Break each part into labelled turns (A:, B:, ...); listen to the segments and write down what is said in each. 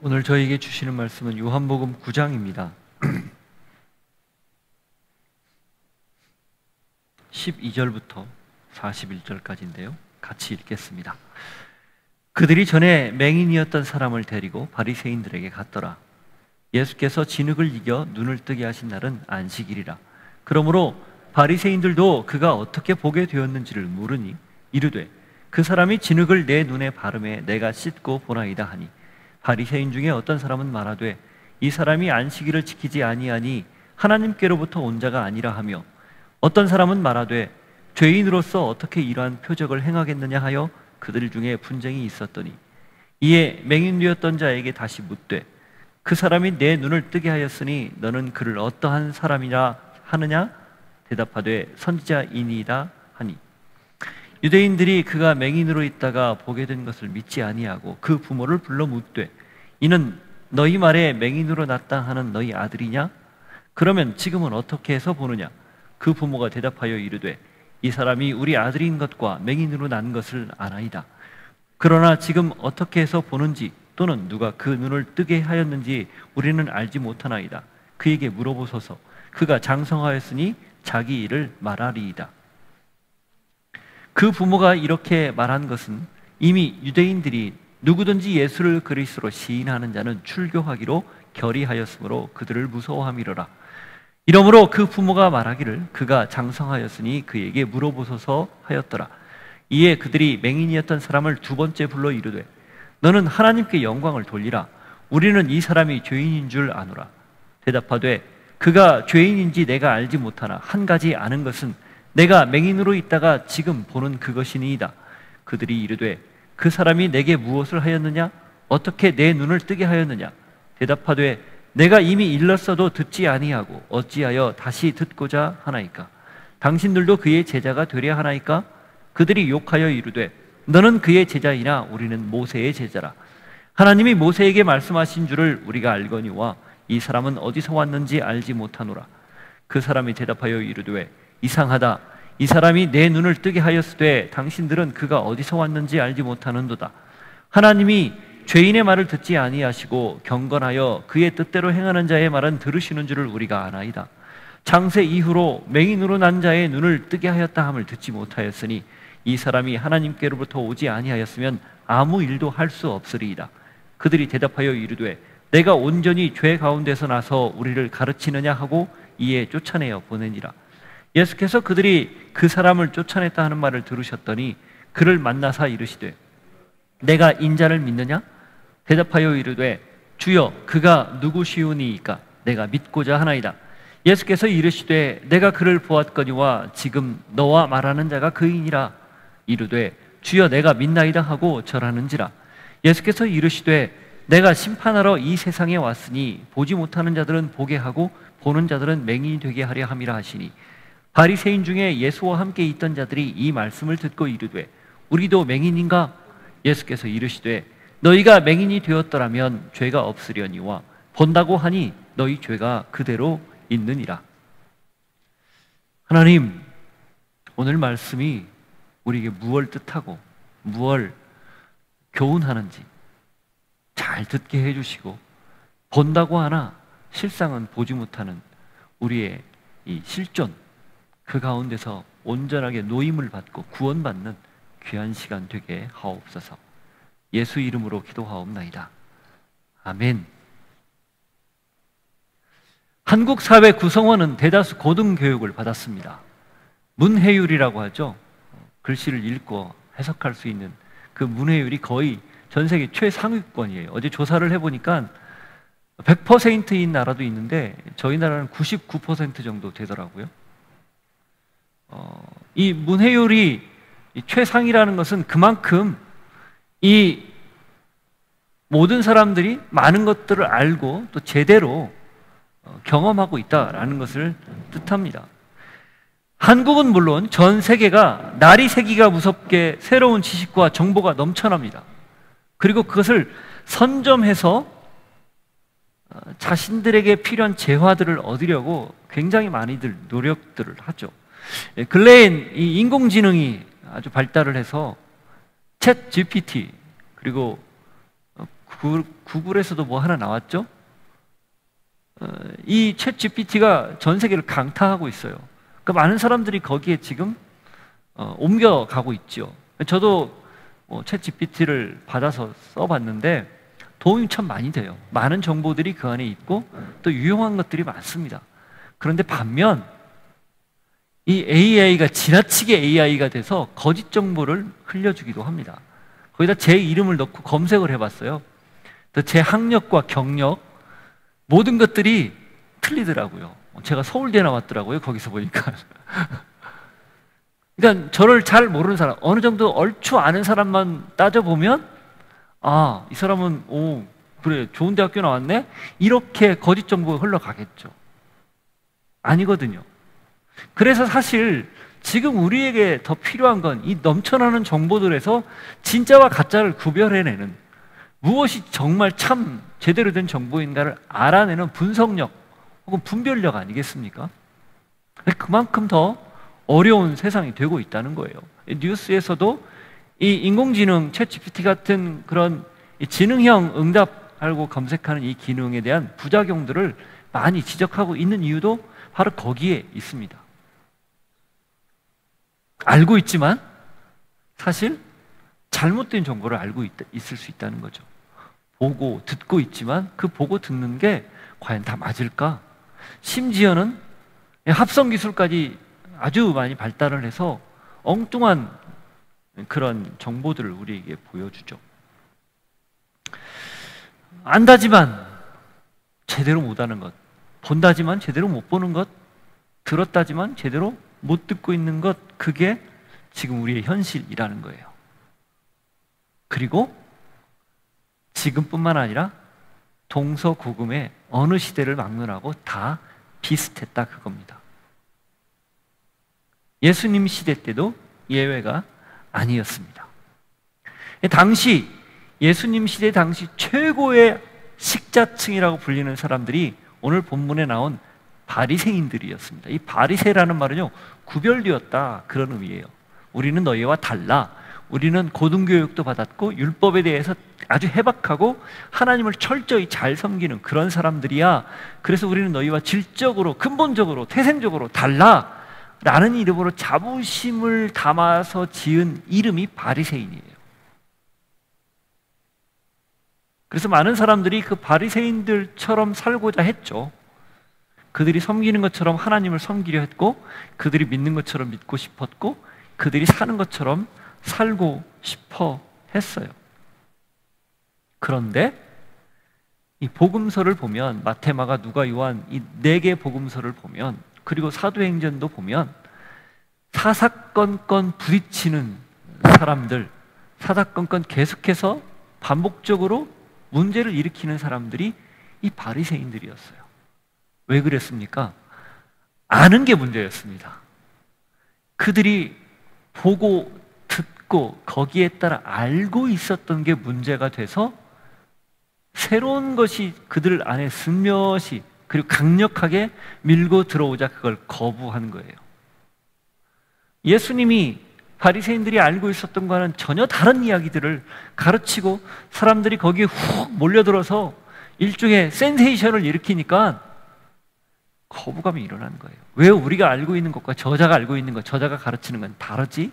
A: 오늘 저에게 주시는 말씀은 요한복음 9장입니다. 12절부터 41절까지인데요. 같이 읽겠습니다. 그들이 전에 맹인이었던 사람을 데리고 바리새인들에게 갔더라. 예수께서 진흙을 이겨 눈을 뜨게 하신 날은 안식일이라. 그러므로 바리새인들도 그가 어떻게 보게 되었는지를 물으니 이르되 그 사람이 진흙을 내 눈에 바르매 내가 씻고 보나이다 하니, 바리새인 중에 어떤 사람은 말하되 이 사람이 안식일을 지키지 아니하니 하나님께로부터 온 자가 아니라 하며, 어떤 사람은 말하되 죄인으로서 어떻게 이러한 표적을 행하겠느냐 하여 그들 중에 분쟁이 있었더니, 이에 맹인되었던 자에게 다시 묻되 그 사람이 내 눈을 뜨게 하였으니 너는 그를 어떠한 사람이라 하느냐? 대답하되 선지자이니이다 하니, 유대인들이 그가 맹인으로 있다가 보게 된 것을 믿지 아니하고 그 부모를 불러 묻되 이는 너희 말에 맹인으로 났다 하는 너희 아들이냐? 그러면 지금은 어떻게 해서 보느냐? 그 부모가 대답하여 이르되 이 사람이 우리 아들인 것과 맹인으로 난 것을 아나이다. 그러나 지금 어떻게 해서 보는지 또는 누가 그 눈을 뜨게 하였는지 우리는 알지 못하나이다. 그에게 물어보소서. 그가 장성하였으니 자기 일을 말하리이다. 그 부모가 이렇게 말한 것은 이미 유대인들이 누구든지 예수를 그리스도로 시인하는 자는 출교하기로 결의하였으므로 그들을 무서워함이로라. 이러므로 그 부모가 말하기를 그가 장성하였으니 그에게 물어보소서 하였더라. 이에 그들이 맹인이었던 사람을 두 번째 불러 이르되 너는 하나님께 영광을 돌리라. 우리는 이 사람이 죄인인 줄 아노라. 대답하되 그가 죄인인지 내가 알지 못하나 한 가지 아는 것은 내가 맹인으로 있다가 지금 보는 그것이니이다. 그들이 이르되 그 사람이 내게 무엇을 하였느냐? 어떻게 내 눈을 뜨게 하였느냐? 대답하되 내가 이미 일렀어도 듣지 아니하고 어찌하여 다시 듣고자 하나이까? 당신들도 그의 제자가 되려 하나이까? 그들이 욕하여 이르되 너는 그의 제자이나 우리는 모세의 제자라. 하나님이 모세에게 말씀하신 줄을 우리가 알거니와 이 사람은 어디서 왔는지 알지 못하노라. 그 사람이 대답하여 이르되 이상하다. 이 사람이 내 눈을 뜨게 하였으되 당신들은 그가 어디서 왔는지 알지 못하는도다. 하나님이 죄인의 말을 듣지 아니하시고 경건하여 그의 뜻대로 행하는 자의 말은 들으시는 줄을 우리가 아나이다. 창세 이후로 맹인으로 난 자의 눈을 뜨게 하였다 함을 듣지 못하였으니 이 사람이 하나님께로부터 오지 아니하였으면 아무 일도 할 수 없으리이다. 그들이 대답하여 이르되 내가 온전히 죄 가운데서 나서 우리를 가르치느냐 하고 이에 쫓아내어 보내니라. 예수께서 그들이 그 사람을 쫓아냈다 하는 말을 들으셨더니 그를 만나사 이르시되 내가 인자를 믿느냐? 대답하여 이르되 주여 그가 누구시오니이까? 내가 믿고자 하나이다. 예수께서 이르시되 내가 그를 보았거니와 지금 너와 말하는 자가 그이니라. 이르되 주여 내가 믿나이다 하고 절하는지라. 예수께서 이르시되 내가 심판하러 이 세상에 왔으니 보지 못하는 자들은 보게 하고 보는 자들은 맹인이 되게 하려 함이라 하시니, 바리새인 중에 예수와 함께 있던 자들이 이 말씀을 듣고 이르되 우리도 맹인인가? 예수께서 이르시되 너희가 맹인이 되었더라면 죄가 없으려니와 본다고 하니 너희 죄가 그대로 있느니라. 하나님, 오늘 말씀이 우리에게 무엇을 뜻하고 무엇을 교훈하는지 잘 듣게 해주시고, 본다고 하나 실상은 보지 못하는 우리의 이 실존, 그 가운데서 온전하게 노임을 받고 구원받는 귀한 시간 되게 하옵소서. 예수 이름으로 기도하옵나이다. 아멘. 한국 사회 구성원은 대다수 고등교육을 받았습니다. 문해율이라고 하죠. 글씨를 읽고 해석할 수 있는 그 문해율이 거의 전 세계 최상위권이에요. 어제 조사를 해보니까 100%인 나라도 있는데 저희 나라는 99% 정도 되더라고요. 이 문해율이 최상이라는 것은 그만큼 이 모든 사람들이 많은 것들을 알고 또 제대로 경험하고 있다라는 것을 뜻합니다. 한국은 물론 전 세계가 날이 새기가 무섭게 새로운 지식과 정보가 넘쳐납니다. 그리고 그것을 선점해서 자신들에게 필요한 재화들을 얻으려고 굉장히 많이들 노력들을 하죠. 근래엔 이 인공지능이 아주 발달을 해서 챗 GPT 그리고 구글에서도 뭐 하나 나왔죠? 이 챗 GPT가 전 세계를 강타하고 있어요. 그러니까 많은 사람들이 거기에 지금 옮겨가고 있죠. 저도 챗 GPT를 받아서 써봤는데 도움이 참 많이 돼요. 많은 정보들이 그 안에 있고 또 유용한 것들이 많습니다. 그런데 반면 이 AI가 지나치게 AI가 돼서 거짓 정보를 흘려주기도 합니다. 거기다 제 이름을 넣고 검색을 해봤어요. 또 제 학력과 경력 모든 것들이 틀리더라고요. 제가 서울대 나왔더라고요. 거기서 보니까. 그러니까 저를 잘 모르는 사람, 어느 정도 얼추 아는 사람만 따져보면 아, 이 사람은 그래 좋은 대학교 나왔네? 이렇게 거짓 정보가 흘러가겠죠. 아니거든요. 그래서 사실 지금 우리에게 더 필요한 건 이 넘쳐나는 정보들에서 진짜와 가짜를 구별해내는, 무엇이 정말 참 제대로 된 정보인가를 알아내는 분석력 혹은 분별력 아니겠습니까? 그만큼 더 어려운 세상이 되고 있다는 거예요. 뉴스에서도 이 인공지능 챗 GPT 같은 그런 지능형 응답하고 검색하는 이 기능에 대한 부작용들을 많이 지적하고 있는 이유도 바로 거기에 있습니다. 알고 있지만 사실 잘못된 정보를 알고 있을 수 있다는 거죠. 보고 듣고 있지만 그 보고 듣는 게 과연 다 맞을까? 심지어는 합성 기술까지 아주 많이 발달을 해서 엉뚱한 그런 정보들을 우리에게 보여주죠. 안다지만 제대로 못하는 것, 본다지만 제대로 못 보는 것, 들었다지만 제대로 못 듣고 있는 것, 그게 지금 우리의 현실이라는 거예요. 그리고 지금뿐만 아니라 동서고금의 어느 시대를 막론하고 다 비슷했다 그겁니다. 예수님 시대 때도 예외가 아니었습니다. 당시 예수님 시대 당시 최고의 식자층이라고 불리는 사람들이 오늘 본문에 나온 바리새인들이었습니다. 이 바리새라는 말은요, 구별되었다 그런 의미예요. 우리는 너희와 달라. 우리는 고등교육도 받았고 율법에 대해서 아주 해박하고 하나님을 철저히 잘 섬기는 그런 사람들이야. 그래서 우리는 너희와 질적으로, 근본적으로, 태생적으로 달라 라는 이름으로 자부심을 담아서 지은 이름이 바리새인이에요. 그래서 많은 사람들이 그 바리새인들처럼 살고자 했죠. 그들이 섬기는 것처럼 하나님을 섬기려 했고, 그들이 믿는 것처럼 믿고 싶었고, 그들이 사는 것처럼 살고 싶어 했어요. 그런데 이 복음서를 보면, 마태, 마가, 누가, 요한 이 4개 복음서를 보면, 그리고 사도행전도 보면 사사건건 부딪히는 사람들, 사사건건 계속해서 반복적으로 문제를 일으키는 사람들이 이 바리새인들이었어요. 왜 그랬습니까? 아는 게 문제였습니다. 그들이 보고 듣고 거기에 따라 알고 있었던 게 문제가 돼서 새로운 것이 그들 안에 슬며시 그리고 강력하게 밀고 들어오자 그걸 거부한 거예요. 예수님이 바리새인들이 알고 있었던 거와는 전혀 다른 이야기들을 가르치고 사람들이 거기에 훅 몰려들어서 일종의 센세이션을 일으키니까 거부감이 일어나는 거예요. 왜 우리가 알고 있는 것과 저자가 알고 있는 것, 저자가 가르치는 건 다르지?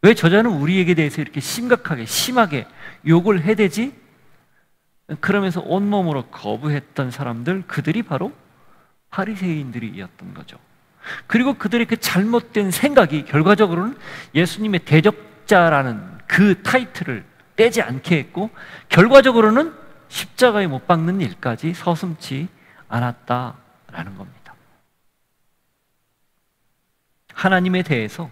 A: 왜 저자는 우리에게 대해서 이렇게 심각하게, 심하게 욕을 해대지? 그러면서 온몸으로 거부했던 사람들, 그들이 바로 바리새인들이었던 거죠. 그리고 그들의 그 잘못된 생각이 결과적으로는 예수님의 대적자라는 그 타이틀을 떼지 않게 했고, 결과적으로는 십자가에 못 박는 일까지 서슴지 않았다라는 겁니다. 하나님에 대해서,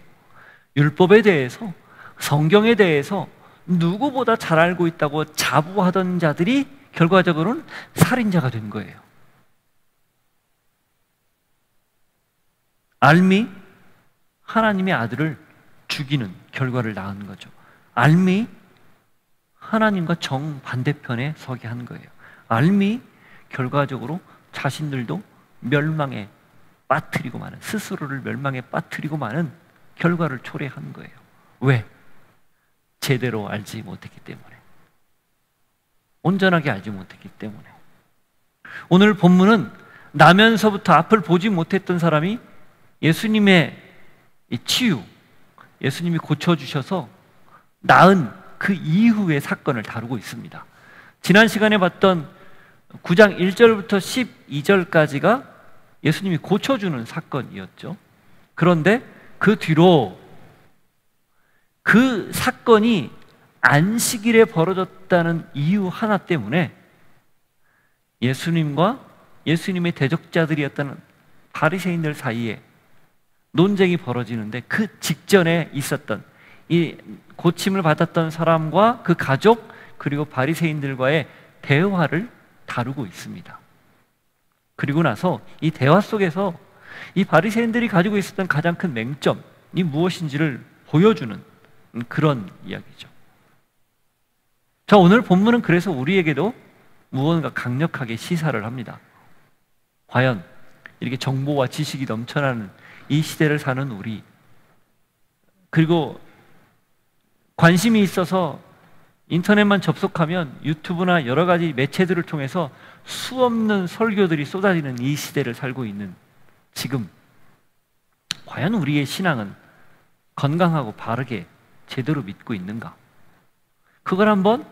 A: 율법에 대해서, 성경에 대해서 누구보다 잘 알고 있다고 자부하던 자들이 결과적으로는 살인자가 된 거예요. 알미 하나님의 아들을 죽이는 결과를 낳은 거죠. 알미 하나님과 정반대편에 서게 한 거예요. 알미 결과적으로 자신들도 멸망에 빠뜨리고 마는, 스스로를 멸망에 빠뜨리고 마는 결과를 초래한 거예요. 왜? 제대로 알지 못했기 때문에. 온전하게 알지 못했기 때문에. 오늘 본문은 나면서부터 앞을 보지 못했던 사람이 예수님의 이 치유, 예수님이 고쳐주셔서 나은 그 이후의 사건을 다루고 있습니다. 지난 시간에 봤던 9장 1절부터 12절까지가 예수님이 고쳐주는 사건이었죠. 그런데 그 뒤로 그 사건이 안식일에 벌어졌다는 이유 하나 때문에 예수님과 예수님의 대적자들이었다는 바리새인들 사이에 논쟁이 벌어지는데, 그 직전에 있었던 이 고침을 받았던 사람과 그 가족, 그리고 바리새인들과의 대화를 다루고 있습니다. 그리고 나서 이 대화 속에서 이 바리새인들이 가지고 있었던 가장 큰 맹점이 무엇인지를 보여주는 그런 이야기죠. 자, 오늘 본문은 그래서 우리에게도 무언가 강력하게 시사를 합니다. 과연 이렇게 정보와 지식이 넘쳐나는 이 시대를 사는 우리, 그리고 관심이 있어서 인터넷만 접속하면 유튜브나 여러 가지 매체들을 통해서 수없는 설교들이 쏟아지는 이 시대를 살고 있는 지금, 과연 우리의 신앙은 건강하고 바르게 제대로 믿고 있는가? 그걸 한번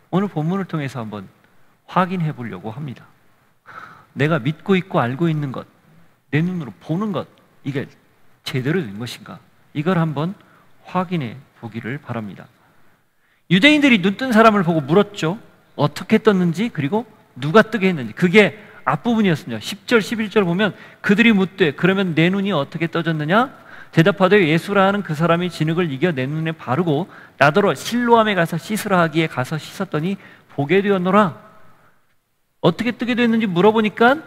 A: 오늘 본문을 통해서 한번 확인해 보려고 합니다. 내가 믿고 있고 알고 있는 것, 내 눈으로 보는 것, 이게 제대로 된 것인가? 이걸 한번 확인해 보기를 바랍니다. 유대인들이 눈 뜬 사람을 보고 물었죠. 어떻게 떴는지, 그리고 누가 뜨게 했는지. 그게 앞부분이었습니다. 10절, 11절 보면 그들이 묻되 그러면 내 눈이 어떻게 떠졌느냐? 대답하되 예수라 하는 그 사람이 진흙을 이겨 내 눈에 바르고 나더러 실로암에 가서 씻으라 하기에 가서 씻었더니 보게 되었노라. 어떻게 뜨게 됐는지 물어보니까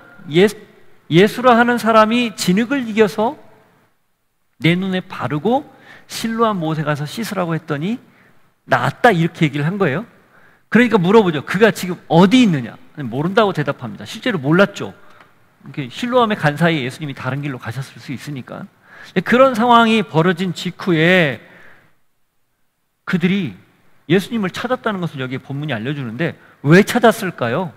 A: 예수라 하는 사람이 진흙을 이겨서 내 눈에 바르고 실로암 못에 가서 씻으라고 했더니 나았다, 이렇게 얘기를 한 거예요. 그러니까 물어보죠. 그가 지금 어디 있느냐? 모른다고 대답합니다. 실제로 몰랐죠. 실로암에 간 사이에 예수님이 다른 길로 가셨을 수 있으니까. 그런 상황이 벌어진 직후에 그들이 예수님을 찾았다는 것을 여기에 본문이 알려주는데, 왜 찾았을까요?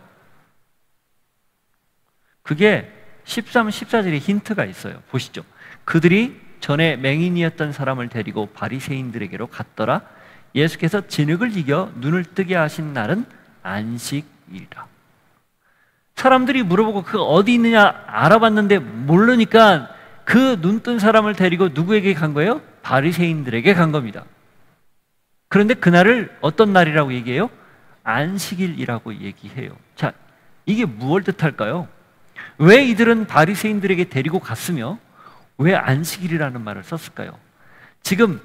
A: 그게 13, 14절에 힌트가 있어요. 보시죠. 그들이 전에 맹인이었던 사람을 데리고 바리새인들에게로 갔더라. 예수께서 진흙을 이겨 눈을 뜨게 하신 날은 안식일이라. 사람들이 물어보고 그 어디 있느냐 알아봤는데 모르니까 그 눈뜬 사람을 데리고 누구에게 간 거예요? 바리새인들에게 간 겁니다. 그런데 그날을 어떤 날이라고 얘기해요? 안식일이라고 얘기해요. 자, 이게 무엇을 뜻할까요? 왜 이들은 바리새인들에게 데리고 갔으며 왜 안식일이라는 말을 썼을까요? 지금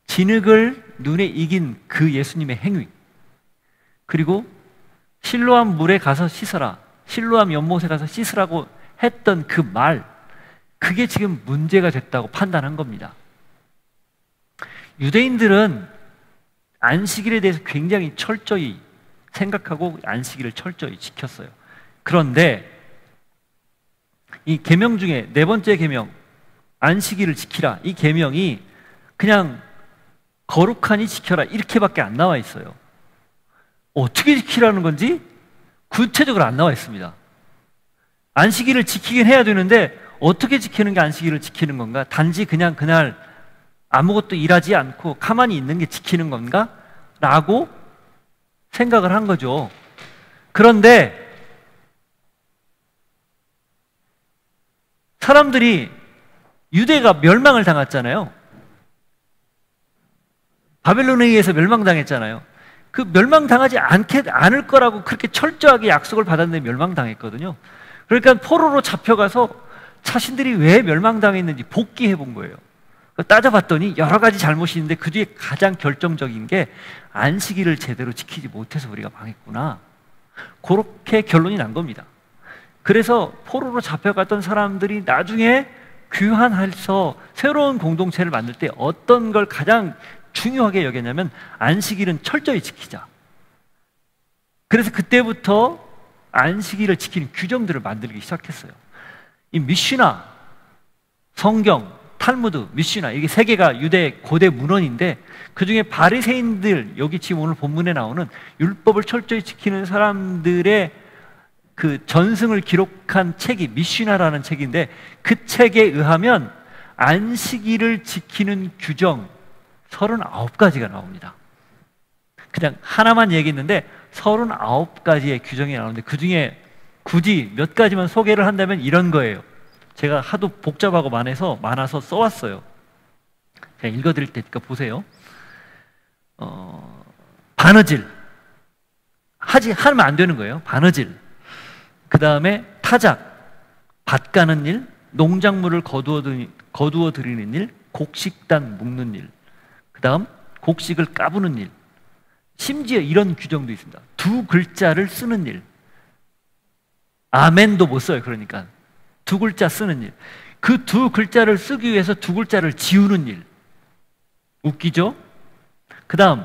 A: 진흙을 눈에 익인 그 예수님의 행위, 그리고 실로암 물에 가서 씻어라, 실로암 연못에 가서 씻으라고 했던 그 말, 그게 지금 문제가 됐다고 판단한 겁니다. 유대인들은 안식일에 대해서 굉장히 철저히 생각하고 안식일을 철저히 지켰어요. 그런데 이 계명 중에 네 번째 계명, 안식일을 지키라, 이 계명이 그냥 거룩하니 지켜라 이렇게밖에 안 나와 있어요. 어떻게 지키라는 건지 구체적으로 안 나와 있습니다. 안식일을 지키긴 해야 되는데 어떻게 지키는 게 안식일을 지키는 건가? 단지 그냥 그날 아무것도 일하지 않고 가만히 있는 게 지키는 건가? 라고 생각을 한 거죠. 그런데 사람들이, 유대가 멸망을 당했잖아요. 바벨론에 의해서 멸망당했잖아요. 그 멸망당하지 않을 거라고 그렇게 철저하게 약속을 받았는데 멸망당했거든요. 그러니까 포로로 잡혀가서 자신들이 왜 멸망당했는지 복귀해 본 거예요. 따져봤더니 여러 가지 잘못이 있는데 그 뒤에 가장 결정적인 게 안식일을 제대로 지키지 못해서 우리가 망했구나, 그렇게 결론이 난 겁니다. 그래서 포로로 잡혀갔던 사람들이 나중에 귀환해서 새로운 공동체를 만들 때 어떤 걸 가장 중요하게 여겼냐면 안식일은 철저히 지키자. 그래서 그때부터 안식일을 지키는 규정들을 만들기 시작했어요. 이 미시나, 성경 탈무드, 미슈나, 이게 세 개가 유대 고대 문헌인데 그 중에 바리새인들, 여기 지금 오늘 본문에 나오는 율법을 철저히 지키는 사람들의 그 전승을 기록한 책이 미슈나라는 책인데, 그 책에 의하면 안식일을 지키는 규정 39가지가 나옵니다. 그냥 하나만 얘기했는데 39가지의 규정이 나오는데, 그 중에 굳이 몇 가지만 소개를 한다면 이런 거예요. 제가 하도 복잡하고 많아서 써왔어요. 그냥 읽어드릴 테니까 보세요. 바느질 하면 안 되는 거예요. 바느질. 그 다음에 타작, 밭 가는 일, 농작물을 거두어 들이는 일, 곡식단 묶는 일, 그 다음 곡식을 까부는 일, 심지어 이런 규정도 있습니다. 두 글자를 쓰는 일. 아멘도 못 써요. 그러니까 두 글자 쓰는 일. 그 두 글자를 쓰기 위해서 두 글자를 지우는 일. 웃기죠? 그 다음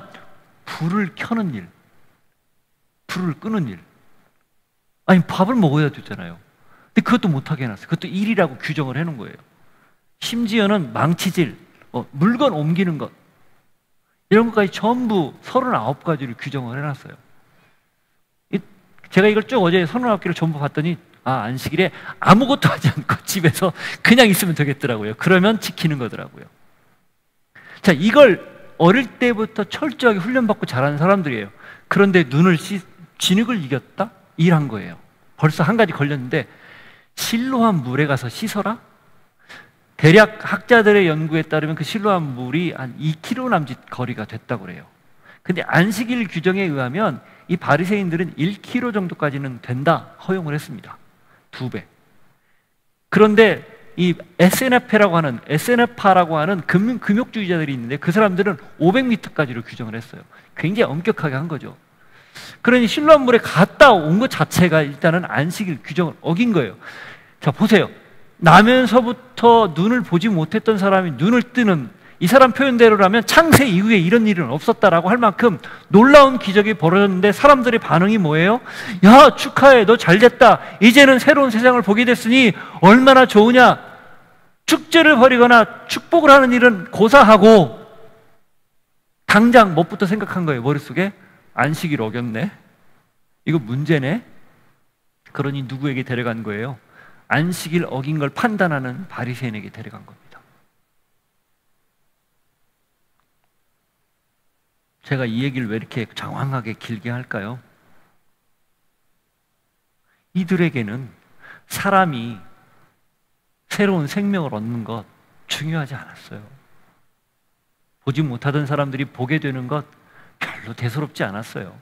A: 불을 켜는 일, 불을 끄는 일. 아니, 밥을 먹어야 되잖아요. 근데 그것도 못하게 해놨어요. 그것도 일이라고 규정을 해놓은 거예요. 심지어는 망치질, 물건 옮기는 것, 이런 것까지 전부 39가지를 규정을 해놨어요. 제가 이걸 쭉 어제 39개를 전부 봤더니 안식일에 아무것도 하지 않고 집에서 그냥 있으면 되겠더라고요. 그러면 지키는 거더라고요. 자, 이걸 어릴 때부터 철저하게 훈련받고 자란 사람들이에요. 그런데 진흙을 이겼다? 일한 거예요. 벌써 한 가지 걸렸는데, 실로암 물에 가서 씻어라? 대략 학자들의 연구에 따르면 그 실로암 물이 한 2km 남짓 거리가 됐다고 그래요. 근데 안식일 규정에 의하면 이 바리새인들은 1km 정도까지는 된다 허용을 했습니다. 2배. 그런데 이 에세나파라고 하는 금욕주의자들이 있는데, 그 사람들은 500m까지로 규정을 했어요. 굉장히 엄격하게 한 거죠. 그러니 실로암 물에 갔다 온 것 자체가 일단은 안식일 규정을 어긴 거예요. 자, 보세요. 나면서부터 눈을 보지 못했던 사람이 눈을 뜨는, 이 사람 표현대로라면 창세 이후에 이런 일은 없었다라고 할 만큼 놀라운 기적이 벌어졌는데, 사람들의 반응이 뭐예요? 야, 축하해, 너 잘됐다, 이제는 새로운 세상을 보게 됐으니 얼마나 좋으냐. 축제를 벌이거나 축복을 하는 일은 고사하고, 당장 뭐부터 생각한 거예요? 머릿속에 안식일 어겼네, 이거 문제네. 그러니 누구에게 데려간 거예요? 안식일 어긴 걸 판단하는 바리새인에게 데려간 겁니다. 제가 이 얘기를 왜 이렇게 장황하게 길게 할까요? 이들에게는 사람이 새로운 생명을 얻는 것 중요하지 않았어요. 보지 못하던 사람들이 보게 되는 것 별로 대수롭지 않았어요.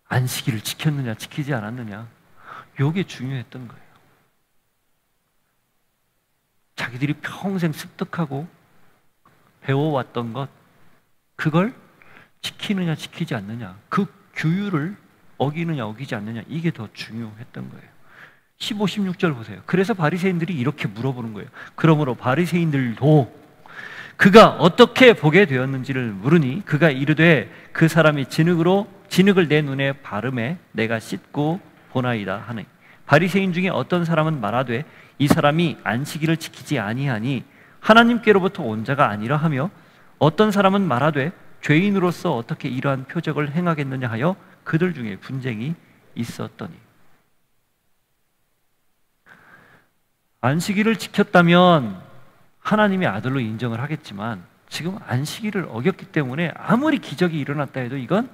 A: 안식일을 지켰느냐 지키지 않았느냐, 이게 중요했던 거예요. 자기들이 평생 습득하고 배워왔던 것, 그걸 지키느냐 지키지 않느냐, 그 규율을 어기느냐 어기지 않느냐, 이게 더 중요했던 거예요. 15, 16절 보세요. 그래서 바리새인들이 이렇게 물어보는 거예요. 그러므로 바리새인들도 그가 어떻게 보게 되었는지를 물으니, 그가 이르되 그 사람이 진흙을 내 눈에 바르매 내가 씻고 보나이다 하니, 바리새인 중에 어떤 사람은 말하되 이 사람이 안식일을 지키지 아니하니 하나님께로부터 온 자가 아니라 하며, 어떤 사람은 말하되 죄인으로서 어떻게 이러한 표적을 행하겠느냐 하여 그들 중에 분쟁이 있었더니. 안식일을 지켰다면 하나님의 아들로 인정을 하겠지만, 지금 안식일을 어겼기 때문에 아무리 기적이 일어났다 해도 이건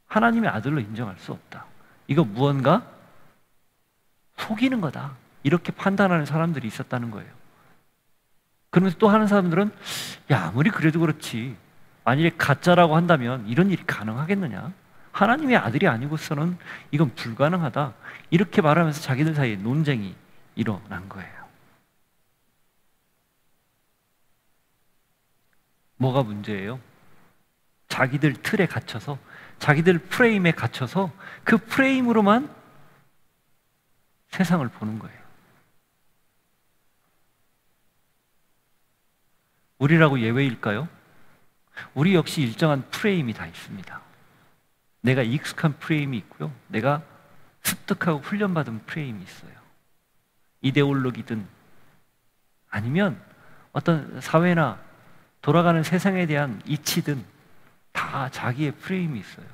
A: 하나님의 아들로 인정할 수 없다. 이거 무언가 속이는 거다, 이렇게 판단하는 사람들이 있었다는 거예요. 그러면서 또 하는 사람들은 아무리 그래도 그렇지, 만일에 가짜라고 한다면 이런 일이 가능하겠느냐, 하나님의 아들이 아니고서는 이건 불가능하다, 이렇게 말하면서 자기들 사이에 논쟁이 일어난 거예요. 뭐가 문제예요? 자기들 틀에 갇혀서, 자기들 프레임에 갇혀서 그 프레임으로만 세상을 보는 거예요. 우리라고 예외일까요? 우리 역시 일정한 프레임이 다 있습니다. 내가 익숙한 프레임이 있고요, 내가 습득하고 훈련받은 프레임이 있어요. 이데올로기든 아니면 어떤 사회나 돌아가는 세상에 대한 이치든 다 자기의 프레임이 있어요.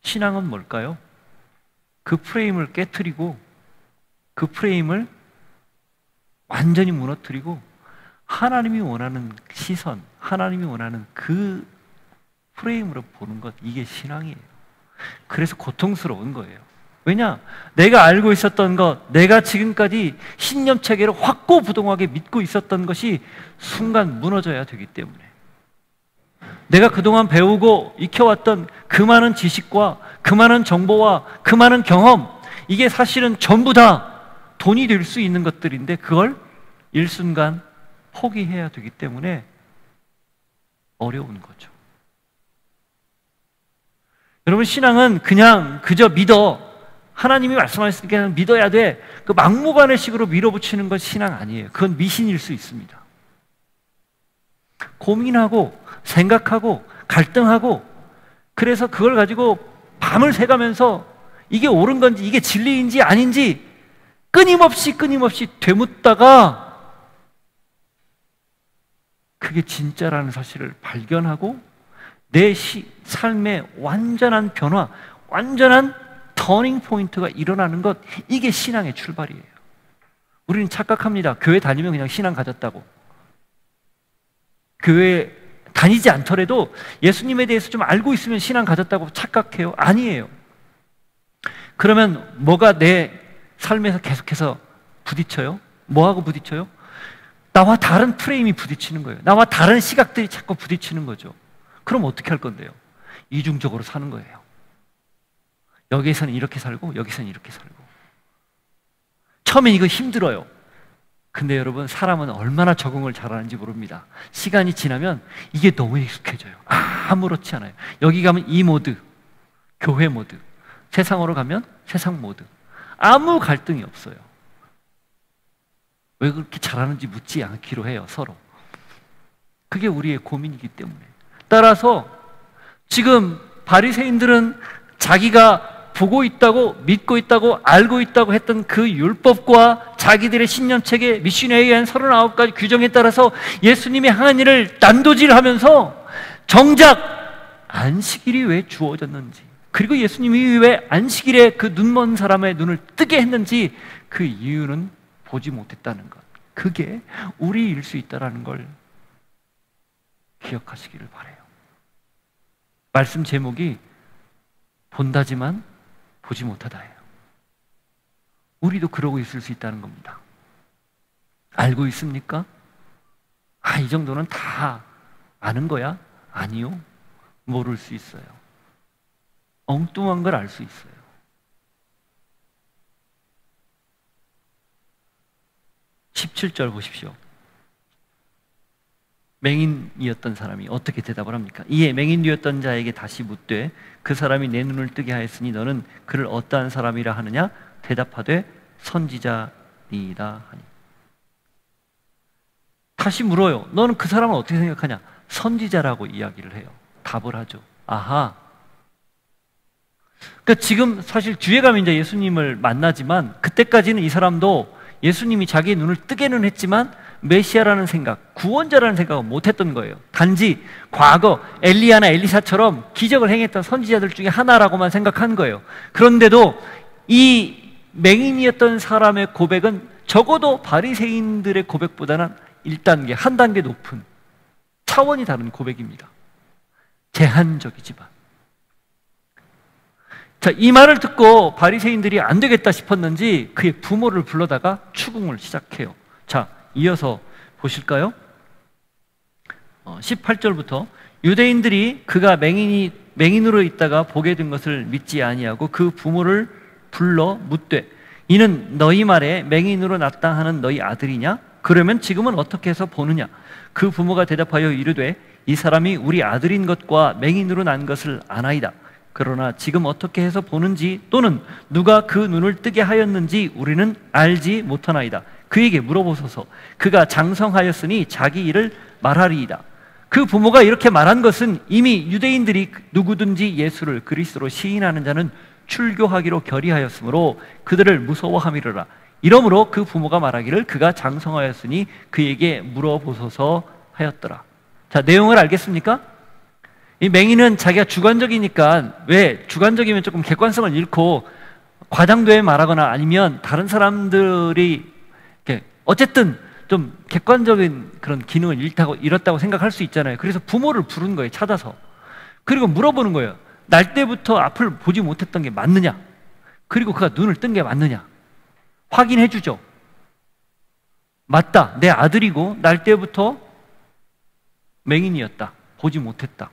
A: 신앙은 뭘까요? 그 프레임을 깨트리고 그 프레임을 완전히 무너뜨리고 하나님이 원하는 시선, 하나님이 원하는 그 프레임으로 보는 것, 이게 신앙이에요. 그래서 고통스러운 거예요. 왜냐? 내가 알고 있었던 것, 내가 지금까지 신념체계를 확고부동하게 믿고 있었던 것이 순간 무너져야 되기 때문에, 내가 그동안 배우고 익혀왔던 그 많은 지식과 그 많은 정보와 그 많은 경험, 이게 사실은 전부 다 돈이 될 수 있는 것들인데 그걸 일순간 포기해야 되기 때문에 어려운 거죠. 여러분, 신앙은 그냥 그저 믿어, 하나님이 말씀하셨으니까 그냥 믿어야 돼, 그 막무가내식으로 밀어붙이는 건 신앙 아니에요. 그건 미신일 수 있습니다. 고민하고 생각하고 갈등하고, 그래서 그걸 가지고 밤을 새가면서 이게 옳은 건지 이게 진리인지 아닌지 끊임없이 되묻다가 그게 진짜라는 사실을 발견하고 내 삶의 완전한 변화, 완전한 터닝 포인트가 일어나는 것, 이게 신앙의 출발이에요. 우리는 착각합니다. 교회 다니면 그냥 신앙 가졌다고. 교회 다니지 않더라도 예수님에 대해서 좀 알고 있으면 신앙 가졌다고 착각해요. 아니에요. 그러면 뭐가 내 삶에서 계속해서 부딪혀요? 뭐하고 부딪혀요? 나와 다른 프레임이 부딪히는 거예요. 나와 다른 시각들이 자꾸 부딪히는 거죠. 그럼 어떻게 할 건데요? 이중적으로 사는 거예요. 여기에서는 이렇게 살고 여기서는 이렇게 살고. 처음엔 이거 힘들어요. 근데 여러분, 사람은 얼마나 적응을 잘하는지 모릅니다. 시간이 지나면 이게 너무 익숙해져요. 아무렇지 않아요. 여기 가면 이 모드, 교회 모드, 세상으로 가면 세상 모드, 아무 갈등이 없어요. 왜 그렇게 잘하는지 묻지 않기로 해요, 서로. 그게 우리의 고민이기 때문에. 따라서 지금 바리새인들은 자기가 보고 있다고, 믿고 있다고, 알고 있다고 했던 그 율법과 자기들의 신념체계, 미션에 의한 39가지 규정에 따라서 예수님이 하는 일을 난도질하면서 정작 안식일이 왜 주어졌는지, 그리고 예수님이 왜 안식일에 그 눈먼 사람의 눈을 뜨게 했는지 그 이유는 보지 못했다는 것, 그게 우리일 수 있다는 걸 기억하시기를 바라요. 말씀 제목이 본다지만 보지 못하다예요. 우리도 그러고 있을 수 있다는 겁니다. 알고 있습니까? 이 정도는 다 아는 거야? 아니요. 모를 수 있어요. 엉뚱한 걸 알 수 있어요. (17절) 보십시오. 맹인이었던 사람이 어떻게 대답을 합니까? 이에 맹인이었던 자에게 다시 묻되 그 사람이 내 눈을 뜨게 하였으니 너는 그를 어떠한 사람이라 하느냐? 대답하되 선지자니이다 하니. 다시 물어요. 너는 그 사람을 어떻게 생각하냐? 선지자라고 이야기를 해요. 답을 하죠. 아하. 그러니까 지금 사실 뒤에 가면 이제 예수님을 만나지만 그때까지는 이 사람도 예수님이 자기의 눈을 뜨게는 했지만 메시아라는 생각, 구원자라는 생각은 못했던 거예요. 단지 과거 엘리야나 엘리사처럼 기적을 행했던 선지자들 중에 하나라고만 생각한 거예요. 그런데도 이 맹인이었던 사람의 고백은 적어도 바리새인들의 고백보다는 1단계, 한 단계 높은 차원이 다른 고백입니다. 제한적이지만. 자, 이 말을 듣고 바리새인들이 안 되겠다 싶었는지 그의 부모를 불러다가 추궁을 시작해요. 자, 이어서 보실까요? 18절부터 유대인들이 그가 맹인으로 있다가 보게 된 것을 믿지 아니하고 그 부모를 불러 묻되 이는 너희 말에 맹인으로 났다 하는 너희 아들이냐? 그러면 지금은 어떻게 해서 보느냐? 그 부모가 대답하여 이르되 이 사람이 우리 아들인 것과 맹인으로 난 것을 아나이다. 그러나 지금 어떻게 해서 보는지 또는 누가 그 눈을 뜨게 하였는지 우리는 알지 못하나이다. 그에게 물어보소서. 그가 장성하였으니 자기 일을 말하리이다. 그 부모가 이렇게 말한 것은 이미 유대인들이 누구든지 예수를 그리스도로 시인하는 자는 출교하기로 결의하였으므로 그들을 무서워함이로라. 이러므로 그 부모가 말하기를 그가 장성하였으니 그에게 물어보소서 하였더라. 자, 내용을 알겠습니까? 이 맹인은 자기가 주관적이니까, 왜 주관적이면 조금 객관성을 잃고 과장되게 말하거나 아니면 다른 사람들이 어쨌든 좀 객관적인 그런 기능을 잃었다고 생각할 수 있잖아요. 그래서 부모를 부른 거예요, 찾아서. 그리고 물어보는 거예요. 날 때부터 앞을 보지 못했던 게 맞느냐? 그리고 그가 눈을 뜬 게 맞느냐? 확인해 주죠. 맞다. 내 아들이고 날 때부터 맹인이었다. 보지 못했다.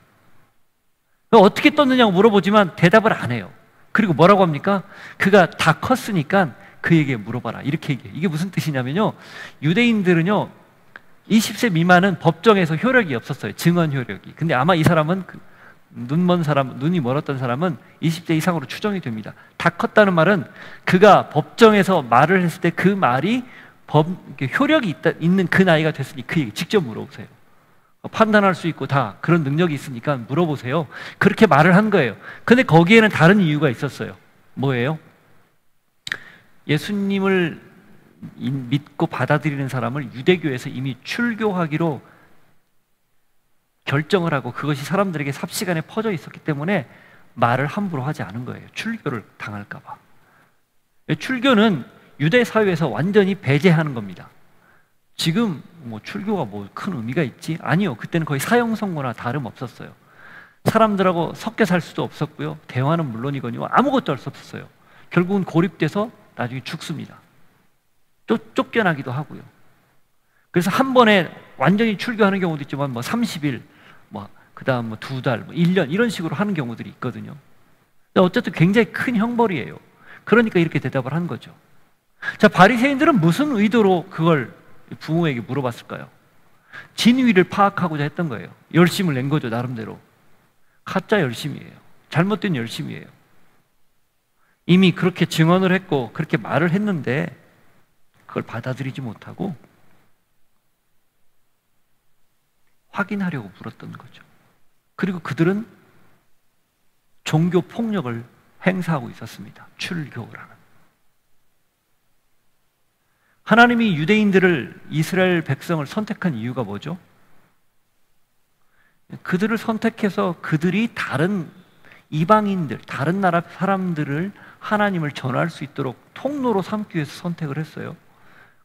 A: 어떻게 떴느냐고 물어보지만 대답을 안 해요. 그리고 뭐라고 합니까? 그가 다 컸으니까 그에게 물어봐라. 이렇게 얘기해요. 이게 무슨 뜻이냐면요, 유대인들은요 20세 미만은 법정에서 효력이 없었어요. 증언 효력이. 근데 아마 이 사람은 눈이 멀었던 사람은 20세 이상으로 추정이 됩니다. 다 컸다는 말은 그가 법정에서 말을 했을 때 그 말이 효력이 있는 그 나이가 됐으니 그에게 직접 물어보세요. 판단할 수 있고 다 그런 능력이 있으니까 물어보세요. 그렇게 말을 한 거예요. 근데 거기에는 다른 이유가 있었어요. 뭐예요? 예수님을 믿고 받아들이는 사람을 유대교에서 이미 출교하기로 결정을 하고 그것이 사람들에게 삽시간에 퍼져 있었기 때문에 말을 함부로 하지 않은 거예요. 출교를 당할까 봐. 출교는 유대 사회에서 완전히 배제하는 겁니다. 지금 뭐 출교가 뭐 큰 의미가 있지? 아니요. 그때는 거의 사형 선고나 다름없었어요. 사람들하고 섞여 살 수도 없었고요. 대화는 물론이거니와 아무것도 할 수 없었어요. 결국은 고립돼서 나중에 죽습니다. 쫓겨나기도 하고요. 그래서 한 번에 완전히 출교하는 경우도 있지만 뭐 30일, 그다음 뭐 2달, 1년 이런 식으로 하는 경우들이 있거든요. 어쨌든 굉장히 큰 형벌이에요. 그러니까 이렇게 대답을 한 거죠. 자, 바리새인들은 무슨 의도로 그걸 부모에게 물어봤을까요? 진위를 파악하고자 했던 거예요. 열심을 낸 거죠, 나름대로. 가짜 열심이에요. 잘못된 열심이에요. 이미 그렇게 증언을 했고 그렇게 말을 했는데 그걸 받아들이지 못하고 확인하려고 물었던 거죠. 그리고 그들은 종교 폭력을 행사하고 있었습니다. 출교라는. 하나님이 유대인들을, 이스라엘 백성을 선택한 이유가 뭐죠? 그들을 선택해서 그들이 다른 이방인들, 다른 나라 사람들을 하나님을 전할 수 있도록 통로로 삼기 위해서 선택을 했어요.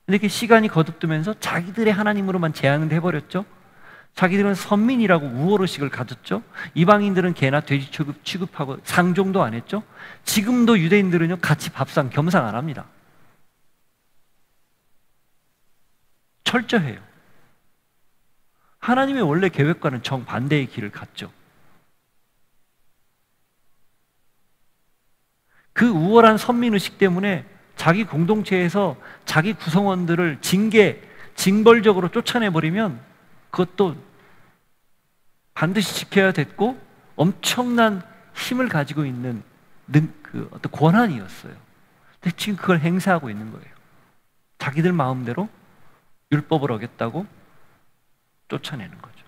A: 근데 그 시간이 거듭되면서 자기들의 하나님으로만 제한을 해버렸죠. 자기들은 선민이라고 우월의식을 가졌죠. 이방인들은 개나 돼지 취급하고 상종도 안 했죠. 지금도 유대인들은요 같이 밥상 겸상 안 합니다. 철저해요. 하나님의 원래 계획과는 정반대의 길을 갔죠. 그 우월한 선민의식 때문에 자기 공동체에서 자기 구성원들을 징벌적으로 쫓아내버리면 그것도 반드시 지켜야 됐고 엄청난 힘을 가지고 있는 어떤 권한이었어요. 근데 지금 그걸 행사하고 있는 거예요. 자기들 마음대로 율법을 어겼다고 쫓아내는 거죠.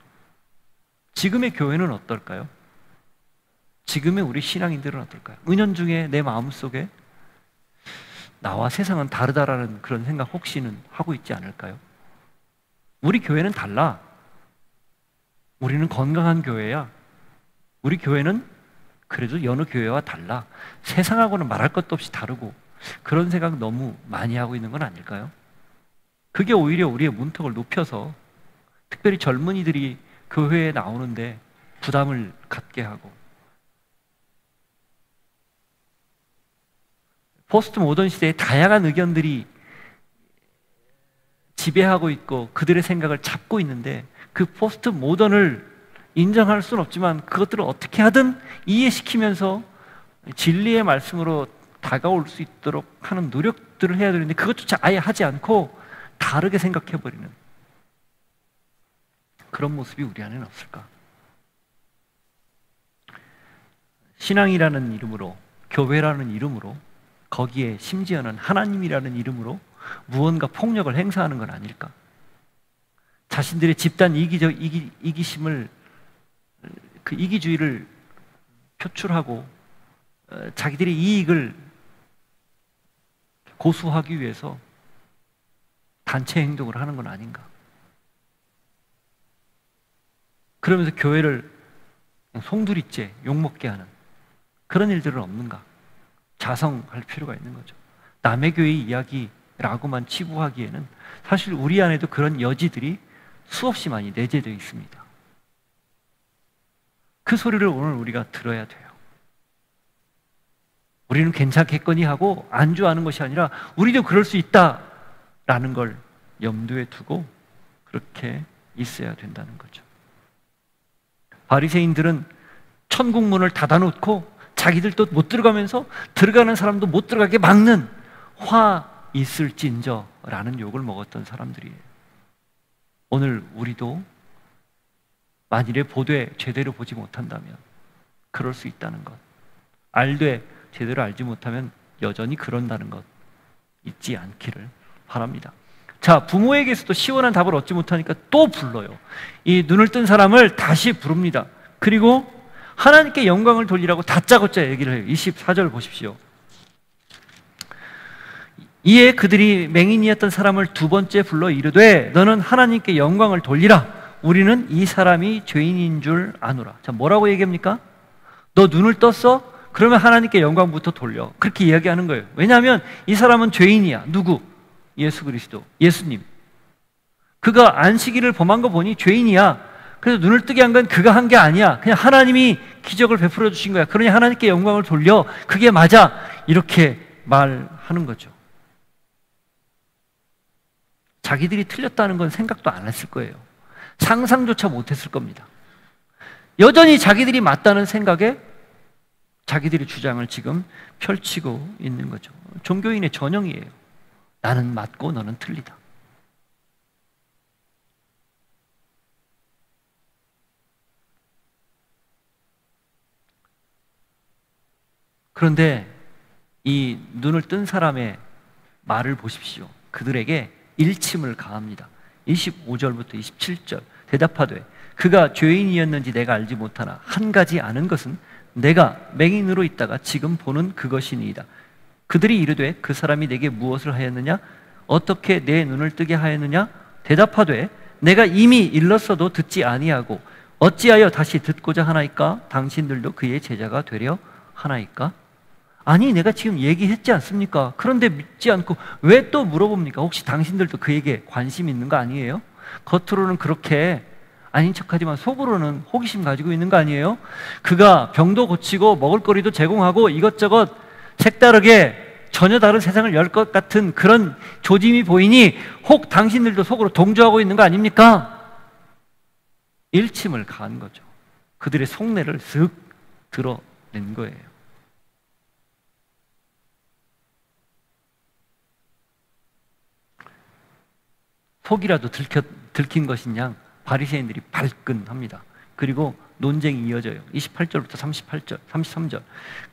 A: 지금의 교회는 어떨까요? 지금의 우리 신앙인들은 어떨까요? 은연중에 내 마음속에 나와 세상은 다르다라는 그런 생각 혹시는 하고 있지 않을까요? 우리 교회는 달라. 우리는 건강한 교회야. 우리 교회는 그래도 여느 교회와 달라. 세상하고는 말할 것도 없이 다르고, 그런 생각 너무 많이 하고 있는 건 아닐까요? 그게 오히려 우리의 문턱을 높여서 특별히 젊은이들이 교회에 나오는데 부담을 갖게 하고, 포스트 모던 시대에 다양한 의견들이 지배하고 있고 그들의 생각을 잡고 있는데 그 포스트 모던을 인정할 수는 없지만 그것들을 어떻게 하든 이해시키면서 진리의 말씀으로 다가올 수 있도록 하는 노력들을 해야 되는데 그것조차 아예 하지 않고 다르게 생각해버리는 그런 모습이 우리 안에는 없을까? 신앙이라는 이름으로, 교회라는 이름으로, 거기에 심지어는 하나님이라는 이름으로 무언가 폭력을 행사하는 건 아닐까? 자신들의 집단 이기심을, 그 이기주의를 표출하고 자기들의 이익을 고수하기 위해서 단체 행동을 하는 건 아닌가? 그러면서 교회를 그냥 송두리째 욕먹게 하는 그런 일들은 없는가? 자성할 필요가 있는 거죠. 남의 교회 이야기라고만 치부하기에는 사실 우리 안에도 그런 여지들이 수없이 많이 내재되어 있습니다. 그 소리를 오늘 우리가 들어야 돼요. 우리는 괜찮겠거니 하고 안주하는 것이 아니라 우리도 그럴 수 있다라는 걸 염두에 두고 그렇게 있어야 된다는 거죠. 바리새인들은 천국 문을 닫아놓고 자기들도 못 들어가면서 들어가는 사람도 못 들어가게 막는 화 있을진저라는 욕을 먹었던 사람들이에요. 오늘 우리도 만일에 보되 제대로 보지 못한다면 그럴 수 있다는 것, 알되 제대로 알지 못하면 여전히 그런다는 것 잊지 않기를 바랍니다. 자, 부모에게서도 시원한 답을 얻지 못하니까 또 불러요. 이 눈을 뜬 사람을 다시 부릅니다. 그리고 하나님께 영광을 돌리라고 다짜고짜 얘기를 해요. 24절 보십시오. 이에 그들이 맹인이었던 사람을 두 번째 불러 이르되 너는 하나님께 영광을 돌리라. 우리는 이 사람이 죄인인 줄 아노라. 자, 뭐라고 얘기합니까? 너 눈을 떴어? 그러면 하나님께 영광부터 돌려. 그렇게 이야기하는 거예요. 왜냐하면 이 사람은 죄인이야. 누구? 예수 그리스도, 예수님. 그가 안식일을 범한 거 보니 죄인이야. 그래서 눈을 뜨게 한 건 그가 한 게 아니야. 그냥 하나님이 기적을 베풀어 주신 거야. 그러니 하나님께 영광을 돌려. 그게 맞아. 이렇게 말하는 거죠. 자기들이 틀렸다는 건 생각도 안 했을 거예요. 상상조차 못했을 겁니다. 여전히 자기들이 맞다는 생각에 자기들의 주장을 지금 펼치고 있는 거죠. 종교인의 전형이에요. 나는 맞고 너는 틀리다. 그런데 이 눈을 뜬 사람의 말을 보십시오. 그들에게 일침을 가합니다. 25절부터 27절 대답하되 그가 죄인이었는지 내가 알지 못하나 한 가지 아는 것은 내가 맹인으로 있다가 지금 보는 그것이니이다. 그들이 이르되 그 사람이 내게 무엇을 하였느냐? 어떻게 내 눈을 뜨게 하였느냐? 대답하되 내가 이미 일렀어도 듣지 아니하고 어찌하여 다시 듣고자 하나이까? 당신들도 그의 제자가 되려 하나이까? 아니 내가 지금 얘기했지 않습니까? 그런데 믿지 않고 왜 또 물어봅니까? 혹시 당신들도 그에게 관심 있는 거 아니에요? 겉으로는 그렇게 아닌 척하지만 속으로는 호기심 가지고 있는 거 아니에요? 그가 병도 고치고 먹을거리도 제공하고 이것저것 색다르게 전혀 다른 세상을 열 것 같은 그런 조짐이 보이니 혹 당신들도 속으로 동조하고 있는 거 아닙니까? 일침을 가한 거죠. 그들의 속내를 쓱 드러낸 거예요. 속이라도 들킨 것이냐? 바리새인들이 발끈합니다. 그리고 논쟁이 이어져요. 28절부터 38절, 33절.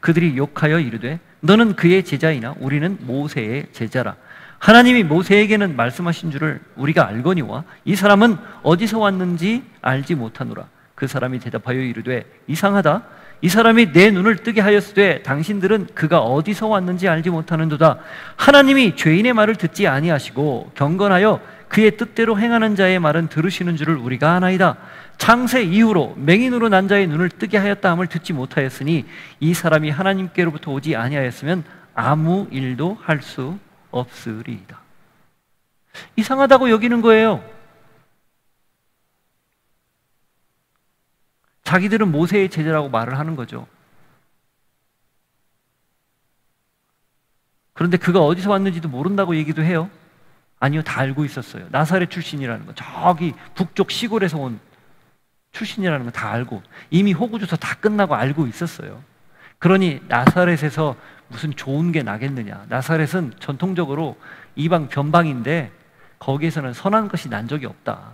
A: 그들이 욕하여 이르되 너는 그의 제자이나 우리는 모세의 제자라. 하나님이 모세에게는 말씀하신 줄을 우리가 알거니와 이 사람은 어디서 왔는지 알지 못하노라. 그 사람이 대답하여 이르되 이상하다. 이 사람이 내 눈을 뜨게 하였으되 당신들은 그가 어디서 왔는지 알지 못하는도다. 하나님이 죄인의 말을 듣지 아니하시고 경건하여 그의 뜻대로 행하는 자의 말은 들으시는 줄을 우리가 아나이다. 창세 이후로 맹인으로 난 자의 눈을 뜨게 하였다 함을 듣지 못하였으니 이 사람이 하나님께로부터 오지 아니하였으면 아무 일도 할 수 없으리이다. 이상하다고 여기는 거예요. 자기들은 모세의 제자라고 말을 하는 거죠. 그런데 그가 어디서 왔는지도 모른다고 얘기도 해요. 아니요, 다 알고 있었어요. 나사렛 출신이라는 거, 저기 북쪽 시골에서 온 출신이라는 거 다 알고 이미 호구조사 다 끝나고 알고 있었어요. 그러니 나사렛에서 무슨 좋은 게 나겠느냐. 나사렛은 전통적으로 이방 변방인데 거기에서는 선한 것이 난 적이 없다.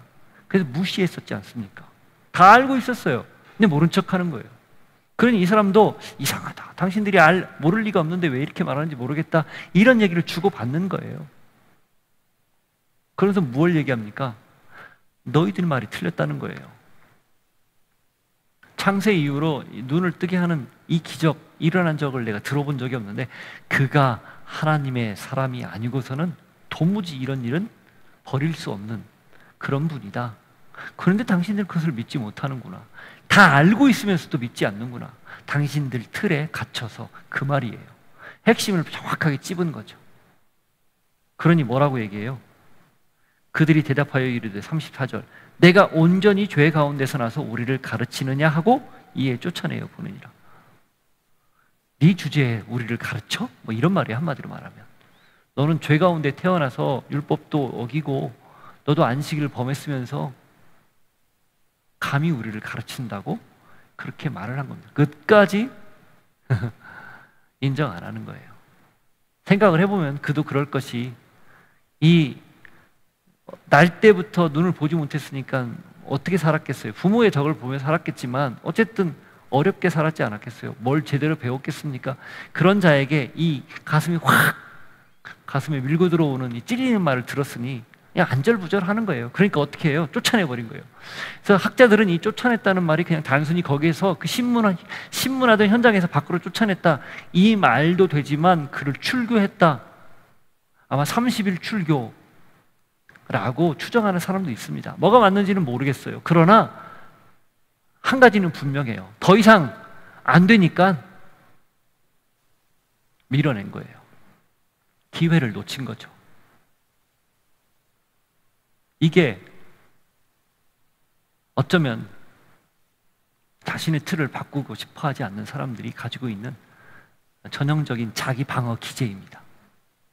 A: 그래서 무시했었지 않습니까? 다 알고 있었어요. 근데 모른 척하는 거예요. 그러니 이 사람도 이상하다. 당신들이 모를 리가 없는데 왜 이렇게 말하는지 모르겠다. 이런 얘기를 주고받는 거예요. 그래서 무엇을 얘기합니까? 너희들 말이 틀렸다는 거예요. 창세 이후로 눈을 뜨게 하는 이 기적, 일어난 적을 내가 들어본 적이 없는데 그가 하나님의 사람이 아니고서는 도무지 이런 일은 버릴 수 없는 그런 분이다. 그런데 당신들 그것을 믿지 못하는구나. 다 알고 있으면서도 믿지 않는구나. 당신들 틀에 갇혀서, 그 말이에요. 핵심을 정확하게 찝은 거죠. 그러니 뭐라고 얘기해요? 그들이 대답하여 이르되 34절, 내가 온전히 죄 가운데서 나서 우리를 가르치느냐 하고 이에 쫓아내어 보느니라. 네 주제에 우리를 가르쳐? 뭐 이런 말이에요, 한마디로 말하면. 너는 죄 가운데 태어나서 율법도 어기고 너도 안식일을 범했으면서 감히 우리를 가르친다고? 그렇게 말을 한 겁니다. 끝까지 인정 안 하는 거예요. 생각을 해보면 그도 그럴 것이, 이 날 때부터 눈을 보지 못했으니까 어떻게 살았겠어요? 부모의 덕을 보며 살았겠지만 어쨌든 어렵게 살았지 않았겠어요? 뭘 제대로 배웠겠습니까? 그런 자에게 이 가슴이 확, 가슴에 밀고 들어오는 이 찔리는 말을 들었으니 그냥 안절부절하는 거예요. 그러니까 어떻게 해요? 쫓아내버린 거예요. 그래서 학자들은 이 쫓아냈다는 말이 그냥 단순히 거기에서 그 신문하던 현장에서 밖으로 쫓아냈다, 이 말도 되지만 그를 출교했다, 아마 30일 출교라고 추정하는 사람도 있습니다. 뭐가 맞는지는 모르겠어요. 그러나 한 가지는 분명해요. 더 이상 안 되니까 밀어낸 거예요. 기회를 놓친 거죠. 이게 어쩌면 자신의 틀을 바꾸고 싶어 하지 않는 사람들이 가지고 있는 전형적인 자기 방어 기제입니다.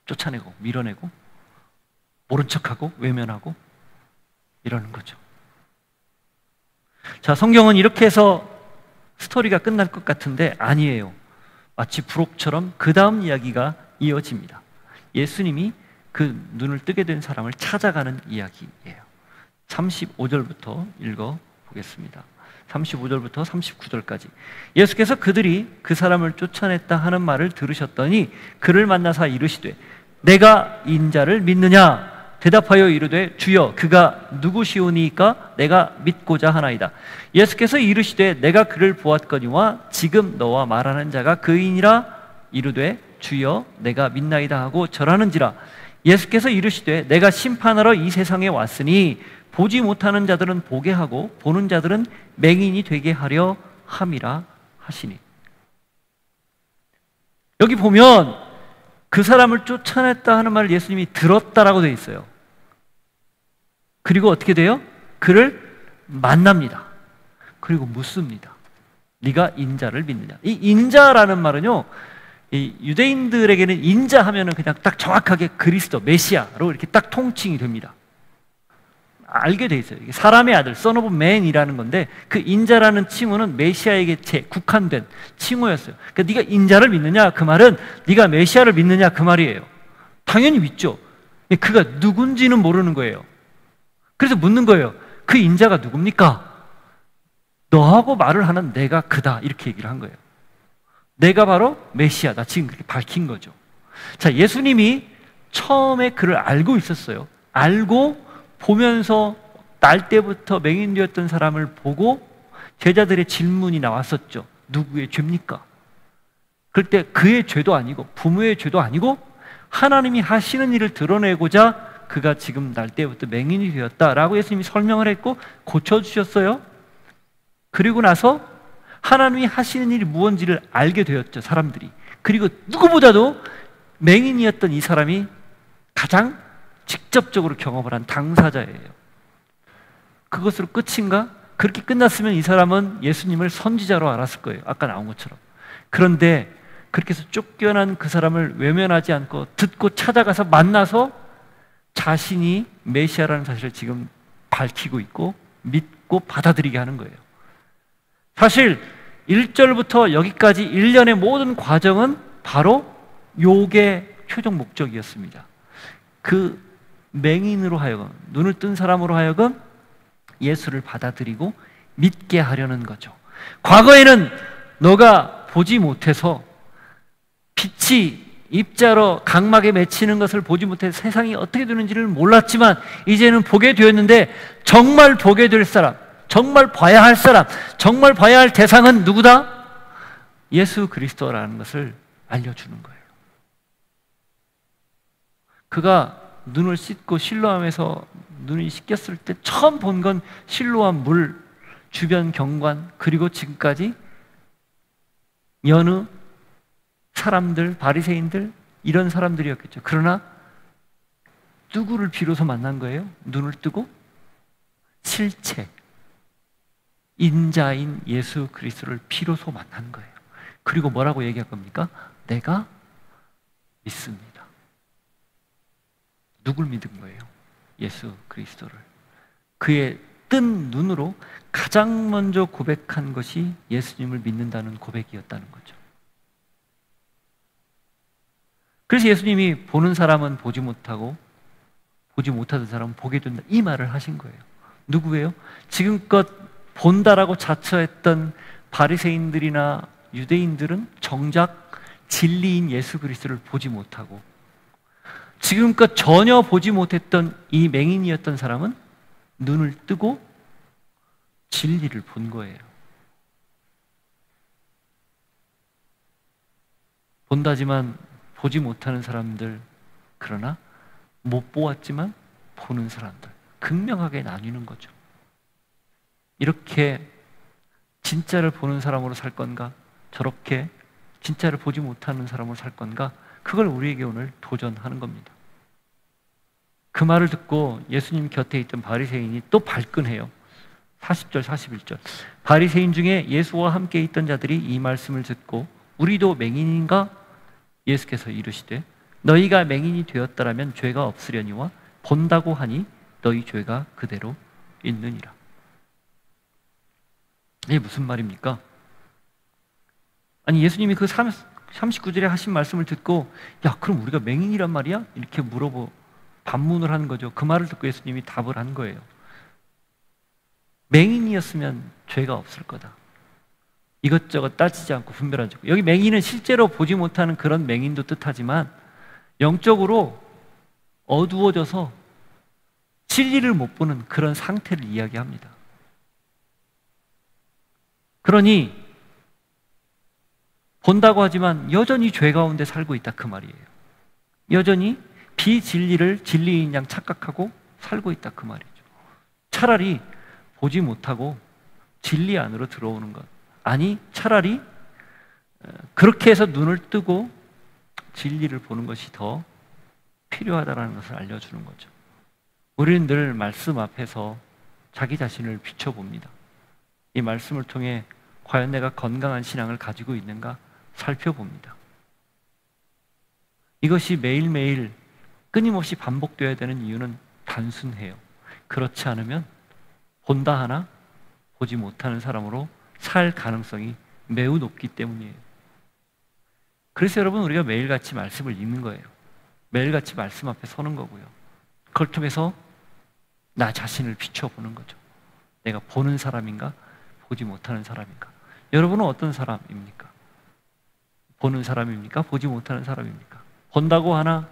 A: 쫓아내고 밀어내고 모른 척하고 외면하고 이러는 거죠. 자, 성경은 이렇게 해서 스토리가 끝날 것 같은데 아니에요. 마치 부록처럼 그 다음 이야기가 이어집니다. 예수님이 그 눈을 뜨게 된 사람을 찾아가는 이야기예요. 35절부터 읽어보겠습니다. 35절부터 39절까지. 예수께서 그들이 그 사람을 쫓아냈다 하는 말을 들으셨더니 그를 만나사 이르시되 내가 인자를 믿느냐? 대답하여 이르되 주여 그가 누구시오니까 내가 믿고자 하나이다. 예수께서 이르시되 내가 그를 보았거니와 지금 너와 말하는 자가 그이니라. 이르되 주여 내가 믿나이다 하고 절하는지라. 예수께서 이르시되 내가 심판하러 이 세상에 왔으니 보지 못하는 자들은 보게 하고 보는 자들은 맹인이 되게 하려 함이라 하시니. 여기 보면 그 사람을 쫓아냈다 하는 말을 예수님이 들었다라고 되어 있어요. 그리고 어떻게 돼요? 그를 만납니다. 그리고 묻습니다. 네가 인자를 믿느냐? 이 인자라는 말은요, 이 유대인들에게는 인자 하면은 그냥 딱 정확하게 그리스도, 메시아로 이렇게 딱 통칭이 됩니다. 알게 돼 있어요. 이게 사람의 아들, son of man이라는 건데 그 인자라는 칭호는 메시아에게 국한된 칭호였어요. 그러니까 네가 인자를 믿느냐? 그 말은 네가 메시아를 믿느냐? 그 말이에요. 당연히 믿죠. 그가 누군지는 모르는 거예요. 그래서 묻는 거예요. 그 인자가 누굽니까? 너하고 말을 하는 내가 그다. 이렇게 얘기를 한 거예요. 내가 바로 메시아다. 지금 그렇게 밝힌 거죠. 자, 예수님이 처음에 그를 알고 있었어요. 알고 보면서 날 때부터 맹인되었던 사람을 보고 제자들의 질문이 나왔었죠. 누구의 죄입니까? 그럴 때 그의 죄도 아니고 부모의 죄도 아니고 하나님이 하시는 일을 드러내고자 그가 지금 날 때부터 맹인이 되었다라고 예수님이 설명을 했고 고쳐주셨어요. 그리고 나서 하나님이 하시는 일이 무엇인지를 알게 되었죠, 사람들이. 그리고 누구보다도 맹인이었던 이 사람이 가장 직접적으로 경험을 한 당사자예요. 그것으로 끝인가? 그렇게 끝났으면 이 사람은 예수님을 선지자로 알았을 거예요. 아까 나온 것처럼. 그런데 그렇게 해서 쫓겨난 그 사람을 외면하지 않고 듣고 찾아가서 만나서 자신이 메시아라는 사실을 지금 밝히고 있고 믿고 받아들이게 하는 거예요. 사실 1절부터 여기까지 일련의 모든 과정은 바로 요게 최종 목적이었습니다. 그 맹인으로 하여금, 눈을 뜬 사람으로 하여금 예수를 받아들이고 믿게 하려는 거죠. 과거에는 너가 보지 못해서 빛이 입자로 각막에 맺히는 것을 보지 못해서 세상이 어떻게 되는지를 몰랐지만 이제는 보게 되었는데 정말 보게 될 사람, 정말 봐야 할 사람, 정말 봐야 할 대상은 누구다? 예수 그리스도라는 것을 알려주는 거예요. 그가 눈을 씻고 실로암에서 눈이 씻겼을 때 처음 본 건 실로암 물, 주변 경관, 그리고 지금까지 여느 사람들, 바리새인들, 이런 사람들이었겠죠. 그러나 누구를 비로소 만난 거예요? 눈을 뜨고 실체, 인자인 예수 그리스도를 비로소 만난 거예요. 그리고 뭐라고 얘기할 겁니까? 내가 믿습니다. 누굴 믿은 거예요? 예수 그리스도를. 그의 뜬 눈으로 가장 먼저 고백한 것이 예수님을 믿는다는 고백이었다는 거죠. 그래서 예수님이 보는 사람은 보지 못하고 보지 못하던 사람은 보게 된다, 이 말을 하신 거예요. 누구예요? 지금껏 본다라고 자처했던 바리새인들이나 유대인들은 정작 진리인 예수 그리스도를 보지 못하고, 지금껏 전혀 보지 못했던 이 맹인이었던 사람은 눈을 뜨고 진리를 본 거예요. 본다지만 보지 못하는 사람들, 그러나 못 보았지만 보는 사람들, 극명하게 나뉘는 거죠. 이렇게 진짜를 보는 사람으로 살 건가, 저렇게 진짜를 보지 못하는 사람으로 살 건가, 그걸 우리에게 오늘 도전하는 겁니다. 그 말을 듣고 예수님 곁에 있던 바리새인이 또 발끈해요. 40절, 41절. 바리새인 중에 예수와 함께 있던 자들이 이 말씀을 듣고 우리도 맹인인가? 예수께서 이르시되 너희가 맹인이 되었더라면 죄가 없으려니와 본다고 하니 너희 죄가 그대로 있느니라. 이게 무슨 말입니까? 아니, 예수님이 그 39절에 하신 말씀을 듣고, 야, 그럼 우리가 맹인이란 말이야? 이렇게 반문을 하는 거죠. 그 말을 듣고 예수님이 답을 한 거예요. 맹인이었으면 죄가 없을 거다. 이것저것 따지지 않고 분별하지 않고. 여기 맹인은 실제로 보지 못하는 그런 맹인도 뜻하지만 영적으로 어두워져서 진리를 못 보는 그런 상태를 이야기합니다. 그러니 본다고 하지만 여전히 죄 가운데 살고 있다, 그 말이에요. 여전히 비진리를 진리인 양 착각하고 살고 있다, 그 말이죠. 차라리 보지 못하고 진리 안으로 들어오는 것, 아니 차라리 그렇게 해서 눈을 뜨고 진리를 보는 것이 더 필요하다는 것을 알려주는 거죠. 우리는 늘 말씀 앞에서 자기 자신을 비춰봅니다. 이 말씀을 통해 과연 내가 건강한 신앙을 가지고 있는가 살펴봅니다. 이것이 매일매일 끊임없이 반복되어야 되는 이유는 단순해요. 그렇지 않으면 본다 하나 보지 못하는 사람으로 살 가능성이 매우 높기 때문이에요. 그래서 여러분, 우리가 매일같이 말씀을 읽는 거예요. 매일같이 말씀 앞에 서는 거고요. 그걸 통해서 나 자신을 비춰보는 거죠. 내가 보는 사람인가 보지 못하는 사람인가. 여러분은 어떤 사람입니까? 보는 사람입니까? 보지 못하는 사람입니까? 본다고 하나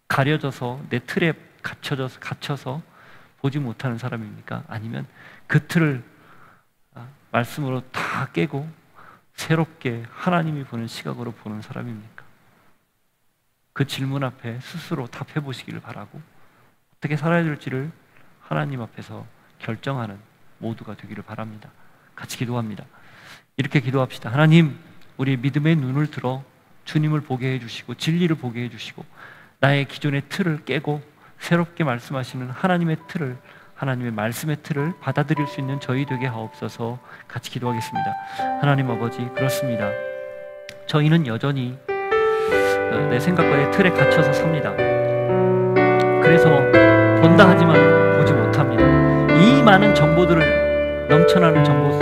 A: 가려져서 내 틀에 갇혀서 보지 못하는 사람입니까? 아니면 그 틀을 말씀으로 다 깨고 새롭게 하나님이 보는 시각으로 보는 사람입니까? 그 질문 앞에 스스로 답해 보시기를 바라고, 어떻게 살아야 될지를 하나님 앞에서 결정하는 모두가 되기를 바랍니다. 같이 기도합니다. 이렇게 기도합시다. 하나님, 우리 믿음의 눈을 들어 주님을 보게 해주시고 진리를 보게 해주시고 나의 기존의 틀을 깨고 새롭게 말씀하시는 하나님의 틀을, 하나님의 말씀의 틀을 받아들일 수 있는 저희 되게 하옵소서. 같이 기도하겠습니다. 하나님 아버지, 그렇습니다. 저희는 여전히 내 생각과 내 틀에 갇혀서 삽니다. 그래서 본다 하지만 보지 못합니다. 이 많은 정보들을, 넘쳐나는 정보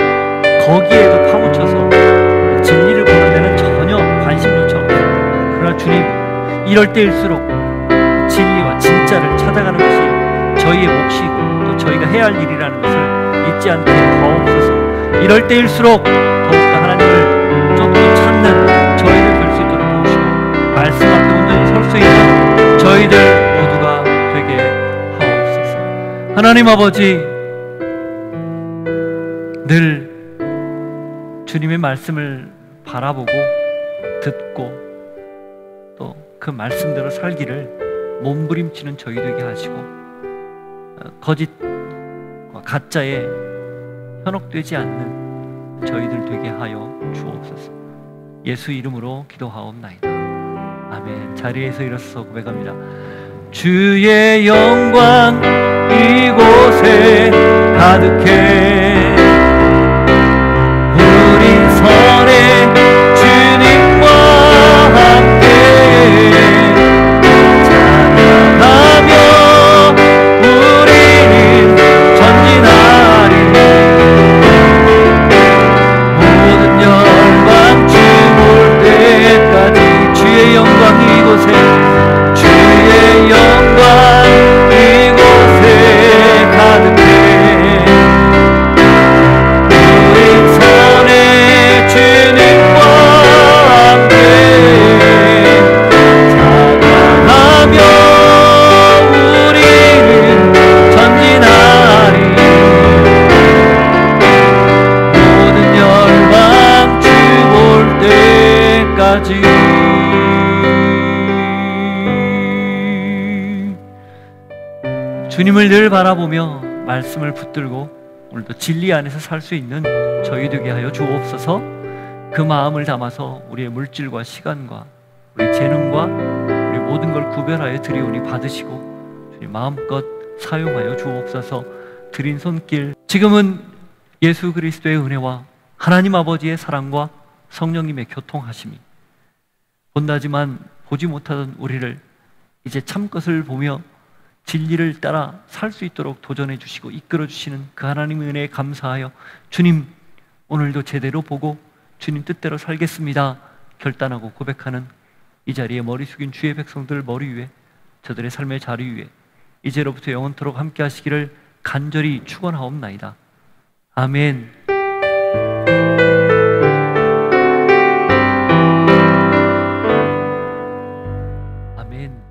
A: 거기에도 파묻혀서 진리를 보는 데는 전혀 관심조차 없습니다. 그러나 주님, 이럴 때일수록 진리와 진짜를 찾아가는 것이 저희의 몫이고 또 저희가 해야 할 일이라는 것을 잊지 않게 하옵소서. 이럴 때일수록 더욱더 하나님을 좀 더 찾는 저희를 될 수 있도록 도우시고 말씀 앞에 온전히 설 수 있는 저희들 모두가 되게 하옵소서. 하나님 아버지, 늘 주님의 말씀을 바라보고 듣고 또 그 말씀대로 살기를 몸부림치는 저희 되게 하시고 거짓과 가짜에 현혹되지 않는 저희들 되게 하여 주옵소서. 예수 이름으로 기도하옵나이다. 아멘. 자리에서 일어서서 고백합니다. 주의 영광 이곳에 가득해 우린 선의 주님과 함께 찬양하며 우리는 전진하리. 모든 열방 주 올 때까지 주의 영광 이곳에, 주의 영광 이곳에 가득해 우리 선의 주님과 함께 찬양하며 우리는 전진하리. 모든 열방 주 올 때까지. 주님을 늘 바라보며 말씀을 붙들고 오늘도 진리 안에서 살 수 있는 저희 되게 하여 주옵소서. 그 마음을 담아서 우리의 물질과 시간과 우리 재능과 우리 모든 걸 구별하여 드리오니 받으시고 주님 마음껏 사용하여 주옵소서. 드린 손길, 지금은 예수 그리스도의 은혜와 하나님 아버지의 사랑과 성령님의 교통하심이 본다지만 보지 못하던 우리를 이제 참것을 보며 진리를 따라 살 수 있도록 도전해 주시고 이끌어 주시는 그 하나님의 은혜에 감사하여 주님 오늘도 제대로 보고 주님 뜻대로 살겠습니다 결단하고 고백하는 이 자리에 머리 숙인 주의 백성들 머리 위에, 저들의 삶의 자리 위에 이제로부터 영원토록 함께 하시기를 간절히 축원하옵나이다. 아멘. 아멘.